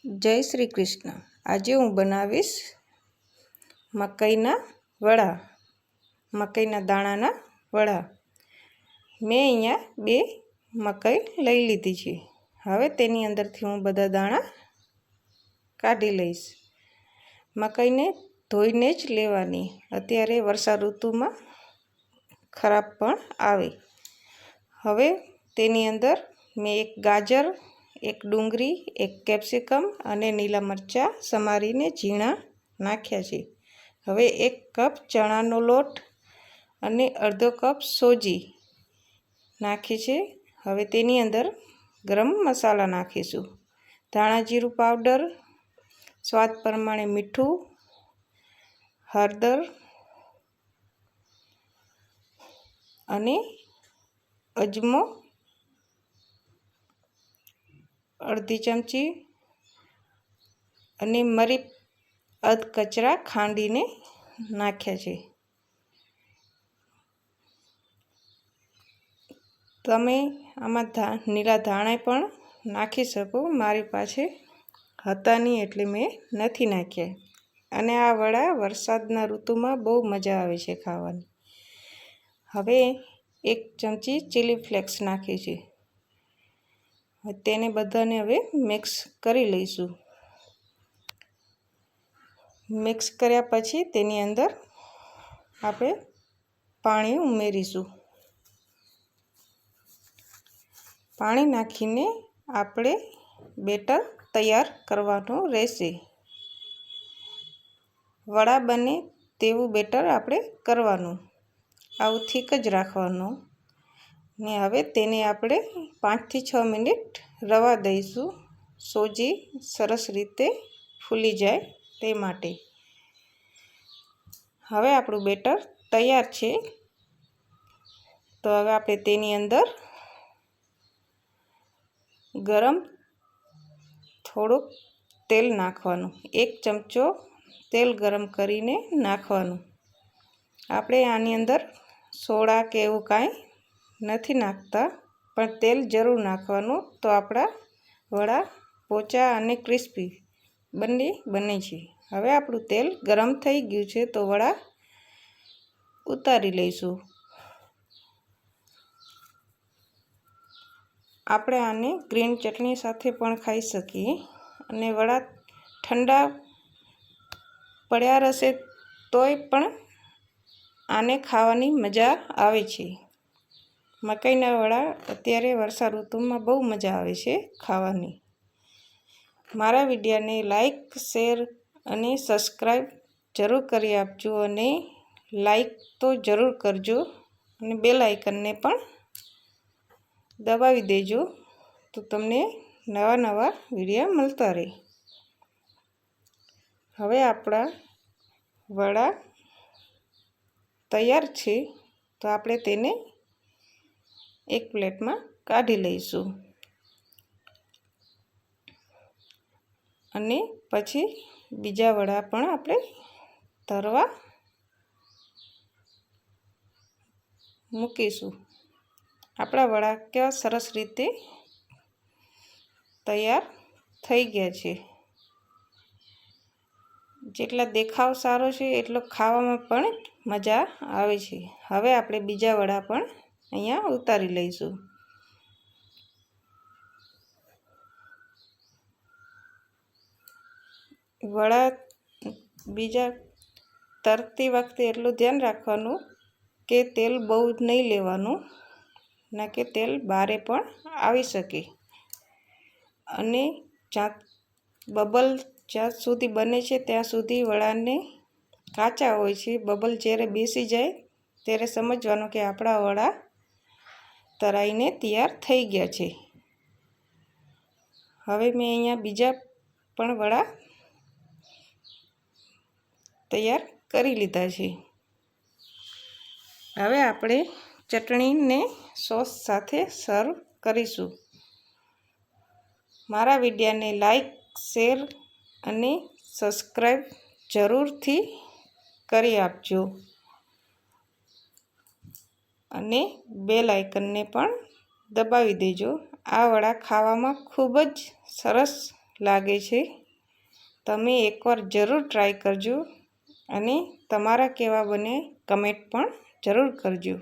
જય શ્રી કૃષ્ણ। આજે હું બનાવીશ મકાઈના વડા, મકાઈના દાણાના વડા। મેં અહીંયા 2 મકાઈ લઈ લીધી છે। હવે તેની અંદરથી હું બધા દાણા કાઢી લઈશ। મકાઈને ધોઈને જ લેવાની, અત્યારે વર્ષા ઋતુમાં ખરાબ પણ આવે। હવે તેની અંદર મેં 1 ગાજર, 1 ડુંગળી, 1 કેપ્સિકમ અને લીલા મરચાં સમારીને ઝીણા નાખ્યા છે। હવે 1 કપ ચણાનો લોટ અને અડધો કપ સોજી નાખી છે। હવે તેની અંદર ગરમ મસાલા નાખીશું, ધાણા જીરું પાવડર, સ્વાદ પ્રમાણે મીઠું, હળદર અને અજમો અડધી ચમચી અને મરી અધ કચરા ખાંડીને નાખ્યા છે। તમે આમાં લીલા ધાણા પણ નાખી શકો, મારી પાસે હતા નહીં એટલે મેં નથી નાખ્યા। અને આ વડા વરસાદના ઋતુમાં બહુ મજા આવે છે ખાવાની। હવે 1 ચમચી ચીલી ફ્લેક્સ નાખી છે। તેને બધાને હવે મિક્સ કરી લઈશું। મિક્સ કર્યા પછી તેની અંદર આપણે પાણી ઉમેરીશું। પાણી નાખીને આપણે બેટર તૈયાર કરવાનું રહેશે। વડા બને તેવું બેટર આપણે કરવાનું, આવું થીક જ રાખવાનું। ને હવે તેને આપણે 5 થી 6 મિનિટ રવા દઈશું, સોજી સરસ રીતે ફૂલી જાય તે માટે। હવે આપણું બેટર તૈયાર છે, તો હવે આપણે તેની અંદર ગરમ થોડુંક તેલ નાખવાનું, 1 ચમચો તેલ ગરમ કરીને નાખવાનું। આપણે આની અંદર સોડા કે એવું કાંઈ નથી નાખતા, પણ તેલ જરૂર નાખવાનું, તો આપણા વડા પોચા અને ક્રિસ્પી બંને બને છે। હવે આપણું તેલ ગરમ થઈ ગયું છે, તો વડા ઉતારી લઈશું। આપણે આને ગ્રીન ચટણી સાથે પણ ખાઈ શકીએ, અને વડા ઠંડા પડ્યા રહેશે તોય પણ આને ખાવાની મજા આવે છે। મકાઈના વડા અત્યારે વર્ષા ઋતુમાં બહુ મજા આવે છે ખાવાની। મારા વિડીયોને લાઈક, શેર અને સબસ્ક્રાઈબ જરૂર કરી આપજો, અને લાઈક તો જરૂર કરજો, અને બેલ આઇકનને પણ દબાવી દેજો, તો તમને નવા વિડીયો મળતા રહે। હવે આપણા વડા તૈયાર છે, તો આપણે તેને એક પ્લેટમાં કાઢી લઈશું, અને પછી બીજા વડા પણ આપણે તળવા મૂકીશું। આપણા વડા કેવા સરસ રીતે તૈયાર થઈ ગયા છે। જેટલા દેખાવ સારો છે એટલો ખાવામાં પણ મજા આવે છે। હવે આપણે બીજા વડા પણ અહીંયા ઉતારી લઈશું। વડા બીજા તળતી વખતે એટલું ધ્યાન રાખવાનું કે તેલ બહુ નહીં લેવાનું, ના કે તેલ બહારે પણ આવી શકે। અને બબલ જ્યાં સુધી બને છે ત્યાં સુધી વડાને કાચા હોય છે, બબલ જ્યારે બેસી જાય ત્યારે સમજવાનું કે આપણા વડા તળાઈને તૈયાર થઈ ગયા છે। હવે મેં અહીંયા બીજા પણ વડા તૈયાર કરી લીધા છે। હવે આપણે ચટણીને સોસ સાથે સર્વ કરીશું। મારા વિડીયોને લાઈક, શેર અને સબસ્ક્રાઈબ જરૂરથી કરી આપજો, અને બેલ આઇકનને પણ દબાવી દેજો। આ વડા ખાવામાં ખૂબ જ સરસ લાગે છે. તમે એકવાર જરૂર ટ્રાય કરજો અને તમારા કેવા બને કમેન્ટ પણ જરૂર કરજો.